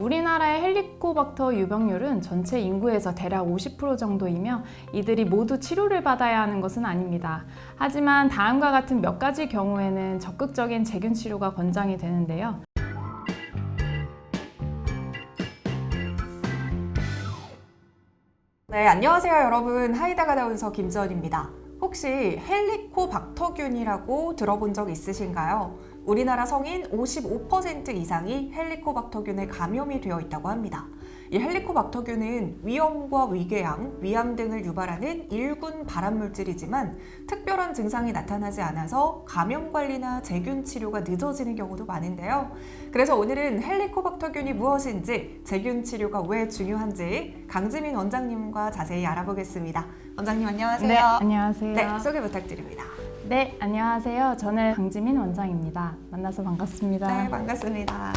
우리나라의 헬리코박터 유병률은 전체 인구에서 대략 50% 정도이며 이들이 모두 치료를 받아야 하는 것은 아닙니다. 하지만 다음과 같은 몇 가지 경우에는 적극적인 재균 치료가 권장이 되는데요. 네, 안녕하세요 여러분. 하이다가 아나운서 김지연입니다. 혹시 헬리코박터균이라고 들어본 적 있으신가요? 우리나라 성인 55% 이상이 헬리코박터균에 감염이 되어 있다고 합니다. 이 헬리코박터균은 위염과 위궤양, 위암 등을 유발하는 1군 발암물질이지만 특별한 증상이 나타나지 않아서 감염 관리나 재균 치료가 늦어지는 경우도 많은데요. 그래서 오늘은 헬리코박터균이 무엇인지, 재균 치료가 왜 중요한지 강지민 원장님과 자세히 알아보겠습니다. 원장님 안녕하세요. 네, 안녕하세요. 네, 소개 부탁드립니다. 네, 안녕하세요. 저는 강지민 원장입니다. 만나서 반갑습니다. 네, 반갑습니다.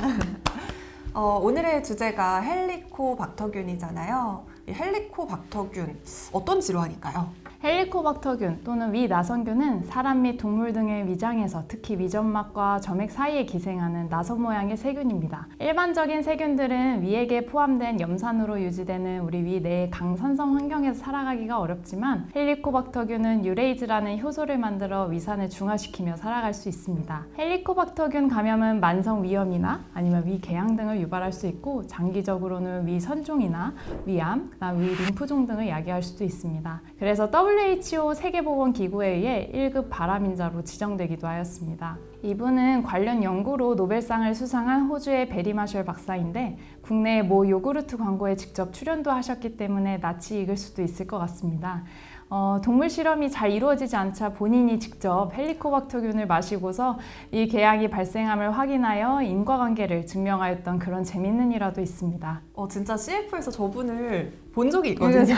오늘의 주제가 헬리코박터균이잖아요. 이 헬리코박터균 어떤 질환일까요? 헬리코박터균 또는 위나선균은 사람 및 동물 등의 위장에서 특히 위점막과 점액 사이에 기생하는 나선 모양의 세균입니다. 일반적인 세균들은 위액에 포함된 염산으로 유지되는 우리 위 내의 강산성 환경에서 살아가기가 어렵지만 헬리코박터균은 유레이즈라는 효소를 만들어 위산을 중화시키며 살아갈 수 있습니다. 헬리코박터균 감염은 만성 위염이나 아니면 위궤양 등을 유발할 수 있고 장기적으로는 위선종이나 위암, 위 림프종 등을 야기할 수도 있습니다. 그래서 WHO 세계보건기구에 의해 1급 발암인자로 지정되기도 하였습니다. 이분은 관련 연구로 노벨상을 수상한 호주의 베리 마셜 박사인데 국내의 모 요구르트 광고에 직접 출연도 하셨기 때문에 낯이 익을 수도 있을 것 같습니다. 동물 실험이 잘 이루어지지 않자 본인이 직접 헬리코박터균을 마시고서 이 궤양이 발생함을 확인하여 인과관계를 증명하였던 그런 재밌는 일화도 있습니다. 진짜 CF에서 저분을 본 적이 있거든요.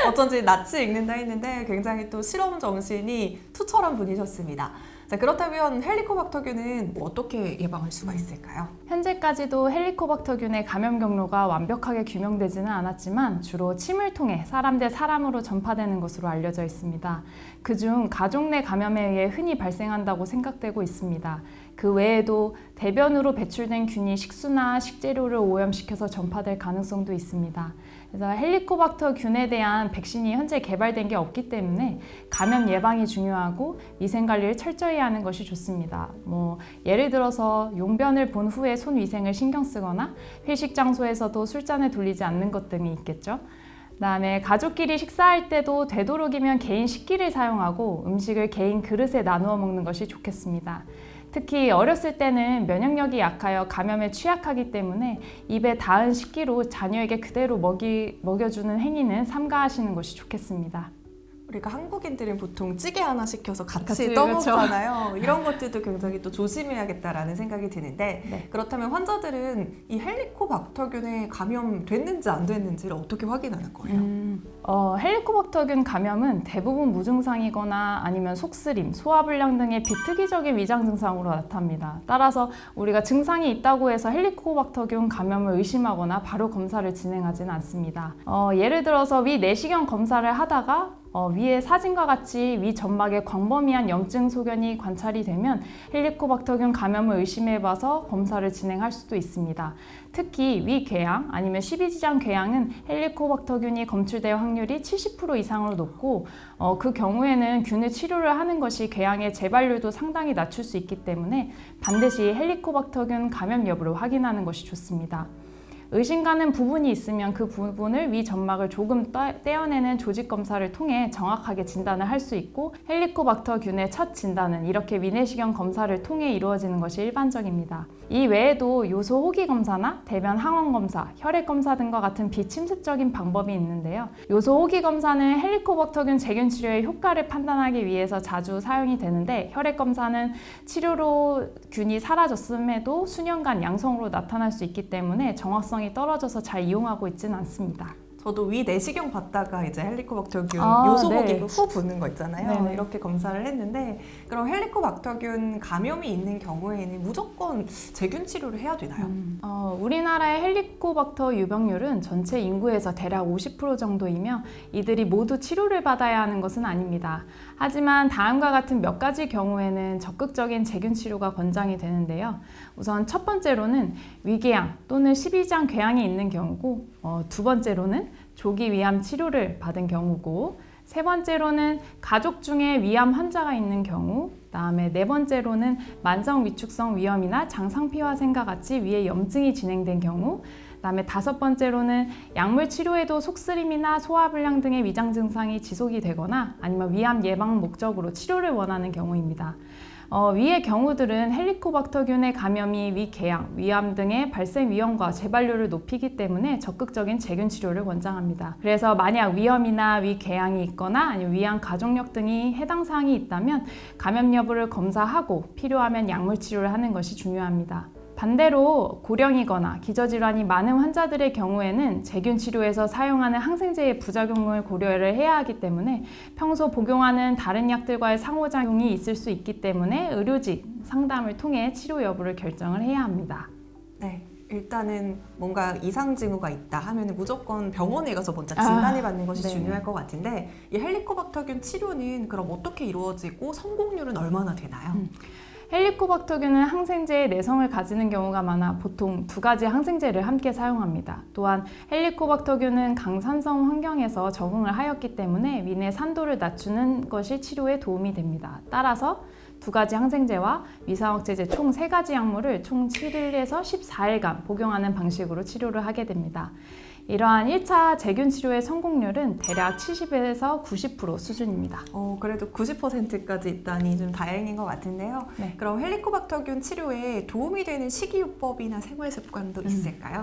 어쩐지 낯이 익는다 했는데 굉장히 또 실험 정신이 투철한 분이셨습니다. 자, 그렇다면 헬리코박터균은 어떻게 예방할 수가 있을까요? 현재까지도 헬리코박터균의 감염 경로가 완벽하게 규명되지는 않았지만 주로 침을 통해 사람 대 사람으로 전파되는 것으로 알려져 있습니다. 그중 가족 내 감염에 의해 흔히 발생한다고 생각되고 있습니다. 그 외에도 대변으로 배출된 균이 식수나 식재료를 오염시켜서 전파될 가능성도 있습니다. 그래서 헬리코박터균에 대한 백신이 현재 개발된 게 없기 때문에 감염 예방이 중요하고 위생관리를 철저히 하는 것이 좋습니다. 예를 들어서 용변을 본 후에 손 위생을 신경 쓰거나 회식 장소에서도 술잔을 돌리지 않는 것 등이 있겠죠. 그다음에 가족끼리 식사할 때도 되도록이면 개인 식기를 사용하고 음식을 개인 그릇에 나누어 먹는 것이 좋겠습니다. 특히 어렸을 때는 면역력이 약하여 감염에 취약하기 때문에 입에 닿은 식기로 자녀에게 그대로 먹여주는 행위는 삼가하시는 것이 좋겠습니다. 우리가 한국인들은 보통 찌개 하나 시켜서 같이 그렇죠. 떠먹잖아요. 이런 것들도 굉장히 또 조심해야겠다라는 생각이 드는데 네. 그렇다면 환자들은 이 헬리코박터균에 감염됐는지 안 됐는지를 어떻게 확인하는 거예요? 헬리코박터균 감염은 대부분 무증상이거나 아니면 속쓰림, 소화불량 등의 비특이적인 위장 증상으로 나타납니다. 따라서 우리가 증상이 있다고 해서 헬리코박터균 감염을 의심하거나 바로 검사를 진행하지는 않습니다. 예를 들어서 위 내시경 검사를 하다가 위의 사진과 같이 위 점막에 광범위한 염증 소견이 관찰이 되면 헬리코박터균 감염을 의심해봐서 검사를 진행할 수도 있습니다. 특히 위궤양 아니면 십이지장 궤양은 헬리코박터균이 검출될 확률이 70% 이상으로 높고 그 경우에는 균의 치료를 하는 것이 궤양의 재발률도 상당히 낮출 수 있기 때문에 반드시 헬리코박터균 감염 여부를 확인하는 것이 좋습니다. 의심 가는 부분이 있으면 그 부분을 위 점막을 조금 떼어내는 조직 검사를 통해 정확하게 진단을 할 수 있고 헬리코박터균의 첫 진단은 이렇게 위내시경 검사를 통해 이루어지는 것이 일반적입니다. 이 외에도 요소 호기 검사나 대변 항원 검사, 혈액 검사 등과 같은 비침습적인 방법이 있는데요. 요소 호기 검사는 헬리코박터균 재균 치료의 효과를 판단하기 위해서 자주 사용이 되는데 혈액 검사는 치료로 균이 사라졌음에도 수년간 양성으로 나타날 수 있기 때문에 정확성이 떨어져서 잘 이용하고 있지는 않습니다. 저도 위 내시경 받다가 이제 헬리코박터균 아, 요소목이 네. 후 붓는 거 있잖아요. 네네. 이렇게 검사를 했는데 그럼 헬리코박터균 감염이 있는 경우에는 무조건 제균 치료를 해야 되나요? 우리나라의 헬리코박터 유병률은 전체 인구에서 대략 50% 정도이며 이들이 모두 치료를 받아야 하는 것은 아닙니다. 하지만 다음과 같은 몇 가지 경우에는 적극적인 제균 치료가 권장이 되는데요. 우선 첫 번째로는 위궤양 또는 십이장 궤양이 있는 경우고, 두 번째로는 조기 위암 치료를 받은 경우고, 세 번째로는 가족 중에 위암 환자가 있는 경우, 그다음에 네 번째로는 만성 위축성 위염이나 장상피화생과 같이 위에 염증이 진행된 경우, 그다음에 다섯 번째로는 약물 치료에도 속쓰림이나 소화불량 등의 위장 증상이 지속이 되거나 아니면 위암 예방 목적으로 치료를 원하는 경우입니다. 위의 경우들은 헬리코박터균의 감염이 위궤양, 위암 등의 발생 위험과 재발률을 높이기 때문에 적극적인 제균 치료를 권장합니다. 그래서 만약 위염이나 위궤양이 있거나 아니면 위암 가족력 등이 해당 사항이 있다면 감염 여부를 검사하고 필요하면 약물 치료를 하는 것이 중요합니다. 반대로 고령이거나 기저질환이 많은 환자들의 경우에는 제균 치료에서 사용하는 항생제의 부작용을 고려를 해야 하기 때문에 평소 복용하는 다른 약들과의 상호작용이 있을 수 있기 때문에 의료진 상담을 통해 치료 여부를 결정을 해야 합니다. 네. 일단은 뭔가 이상 징후가 있다 하면 무조건 병원에 가서 먼저 진단을 받는 것이 네. 중요할 것 같은데 이 헬리코박터균 치료는 그럼 어떻게 이루어지고 성공률은 얼마나 되나요? 헬리코박터균은 항생제의 내성을 가지는 경우가 많아 보통 두 가지 항생제를 함께 사용합니다. 또한 헬리코박터균은 강산성 환경에서 적응을 하였기 때문에 위내 산도를 낮추는 것이 치료에 도움이 됩니다. 따라서 두 가지 항생제와 위산억제제 총 3가지 약물을 총 7일에서 14일간 복용하는 방식으로 치료를 하게 됩니다. 이러한 1차 제균 치료의 성공률은 대략 70에서 90% 수준입니다. 그래도 90%까지 있다니 좀 다행인 것 같은데요. 네. 그럼 헬리코박터균 치료에 도움이 되는 식이요법이나 생활 습관도 있을까요?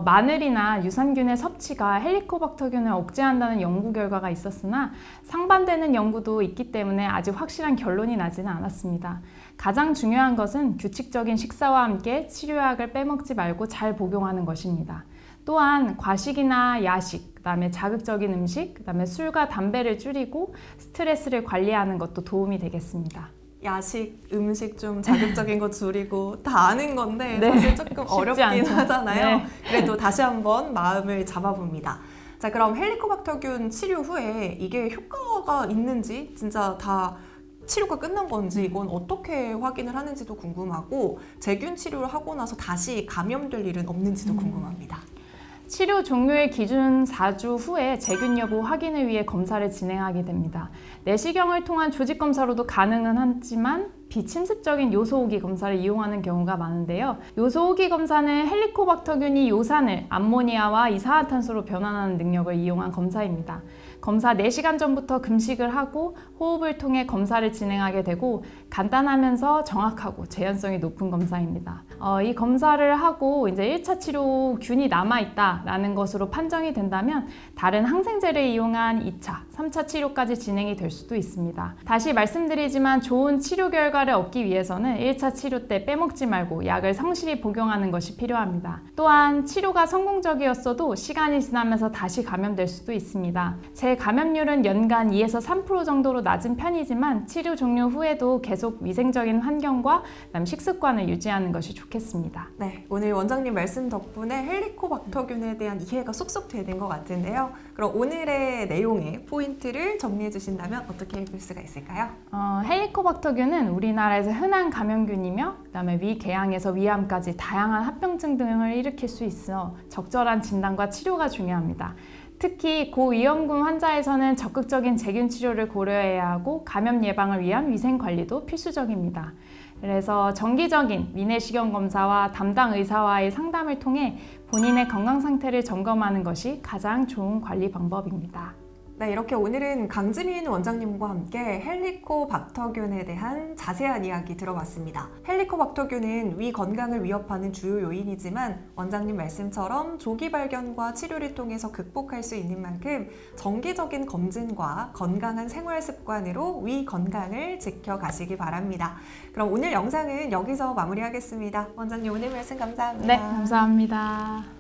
마늘이나 유산균의 섭취가 헬리코박터균을 억제한다는 연구 결과가 있었으나 상반되는 연구도 있기 때문에 아직 확실한 결론이 나지는 않았습니다. 가장 중요한 것은 규칙적인 식사와 함께 치료약을 빼먹지 말고 잘 복용하는 것입니다. 또한 과식이나 야식, 그다음에 자극적인 음식, 그다음에 술과 담배를 줄이고 스트레스를 관리하는 것도 도움이 되겠습니다. 야식, 음식 좀 자극적인 거 줄이고 다 아는 건데 네. 사실 조금 쉽지 어렵긴 않죠. 하잖아요. 네. 그래도 다시 한번 마음을 잡아봅니다. 자, 그럼 헬리코박터균 치료 후에 이게 효과가 있는지 진짜 다 치료가 끝난 건지 이건 어떻게 확인을 하는지도 궁금하고 제균 치료를 하고 나서 다시 감염될 일은 없는지도 궁금합니다. 치료 종료의 기준 4주 후에 제균 여부 확인을 위해 검사를 진행하게 됩니다. 내시경을 통한 조직 검사로도 가능은 하지만 비침습적인 요소호기 검사를 이용하는 경우가 많은데요. 요소호기 검사는 헬리코박터균이 요산을 암모니아와 이산화탄소로 변환하는 능력을 이용한 검사입니다. 검사 4시간 전부터 금식을 하고 호흡을 통해 검사를 진행하게 되고 간단하면서 정확하고 재현성이 높은 검사입니다. 이 검사를 하고 이제 1차 치료 균이 남아있다라는 것으로 판정이 된다면 다른 항생제를 이용한 2차, 3차 치료까지 진행이 될 수도 있습니다. 다시 말씀드리지만 좋은 치료 결과를 얻기 위해서는 1차 치료 때 빼먹지 말고 약을 성실히 복용하는 것이 필요합니다. 또한 치료가 성공적이었어도 시간이 지나면서 다시 감염될 수도 있습니다. 재감염률은 연간 2에서 3% 정도로 낮은 편이지만 치료 종료 후에도 계속 위생적인 환경과 그다음 식습관을 유지하는 것이 좋겠습니다. 네, 오늘 원장님 말씀 덕분에 헬리코박터균에 대한 이해가 쏙쏙 되는 것 같은데요. 그럼 오늘의 내용의 포인트를 정리해 주신다면 어떻게 볼 수가 있을까요? 헬리코박터균은 우리나라에서 흔한 감염균이며 그다음에 위궤양에서 위암까지 다양한 합병증 등을 일으킬 수 있어 적절한 진단과 치료가 중요합니다. 특히 고위험군 환자에서는 적극적인 제균 치료를 고려해야 하고 감염 예방을 위한 위생 관리도 필수적입니다. 그래서 정기적인 위내시경 검사와 담당 의사와의 상담을 통해 본인의 건강 상태를 점검하는 것이 가장 좋은 관리 방법입니다. 네, 이렇게 오늘은 강지민 원장님과 함께 헬리코박터균에 대한 자세한 이야기 들어봤습니다. 헬리코박터균은 위 건강을 위협하는 주요 요인이지만 원장님 말씀처럼 조기 발견과 치료를 통해서 극복할 수 있는 만큼 정기적인 검진과 건강한 생활 습관으로 위 건강을 지켜가시기 바랍니다. 그럼 오늘 영상은 여기서 마무리하겠습니다. 원장님 오늘 말씀 감사합니다. 네, 감사합니다.